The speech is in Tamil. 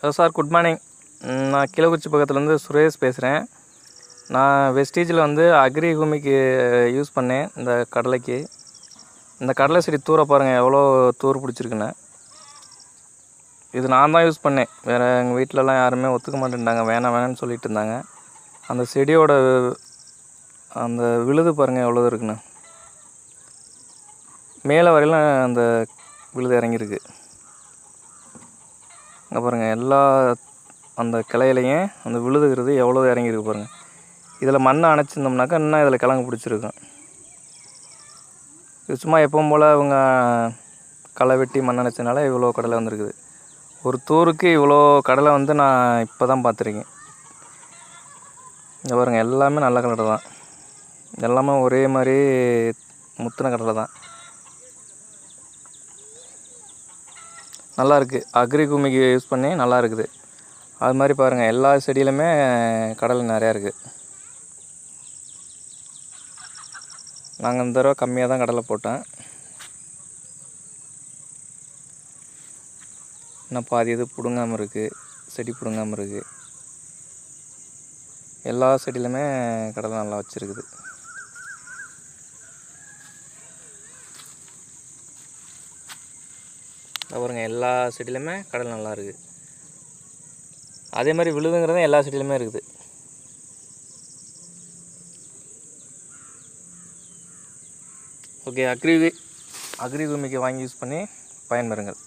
Hello sir, good morning. நான் கீழக்குறிச்சி பக்கத்துலேருந்து சுரேஷ் பேசுகிறேன். நான் வெஸ்டீஜில் வந்து அக்ரி ஹூமிக்கு யூஸ் பண்ணேன். இந்த கடலைக்கு இந்த கடலை செடி தூர பாருங்கள், எவ்வளோ தூர் பிடிச்சிருக்குன்னு. இது நான் தான் யூஸ் பண்ணேன். வேறு எங்கள் வீட்டிலலாம் யாருமே ஒத்துக்க மாட்டேன்ட்டாங்க, வேணான்னு சொல்லிட்டு இருந்தாங்க. அந்த செடியோட அந்த விழுது பாருங்கள் எவ்வளோ இருக்குன்னு. மேலே வரையிலும் அந்த விழுது இறங்கியிருக்கு. அங்கே பாருங்கள், எல்லா அந்த கிளையிலையும் அந்த விழுதுகிறது எவ்வளோ இறங்கியிருக்கு பாருங்கள். இதில் மண்ணை அணைச்சிருந்தோம்னாக்கா இன்னும் இதில் கிழங்கு பிடிச்சிருக்கும். இது சும்மா எப்பவும் போல் அவங்க களை வெட்டி மண் அணைச்சனால இவ்வளோ கடலை வந்துருக்குது. ஒரு தூருக்கு இவ்வளோ கடலை வந்து நான் இப்போ தான் பார்த்துருக்கேன். இங்கே பாருங்கள், எல்லாமே நல்ல கடலை தான். எல்லாமே ஒரே மாதிரி முத்தின கடலை தான். நல்லா இருக்குது. அக்ரி ஹூமிக்கு யூஸ் பண்ணி நல்லா இருக்குது. அது மாதிரி பாருங்கள், எல்லா செடியிலுமே கடலை நிறையா இருக்குது. நாங்கள் இந்த தடவை கம்மியாக தான் கடலை போட்டேன். இன்னும் பாதி இது பிடுங்காமல் இருக்குது, செடி பிடுங்காமல் இருக்குது. எல்லா செடியிலுமே கடலை நல்லா வச்சுருக்குது. பாருங்க, எல்லா செடியிலுமே கடலை நல்லா இருக்குது. அதே மாதிரி விழுதுங்கிறதும் எல்லா செடியிலுமே இருக்குது. ஓகே, அக்ரி ஹூமிக்கு வாங்கி யூஸ் பண்ணி பயன்பெறுங்கள்.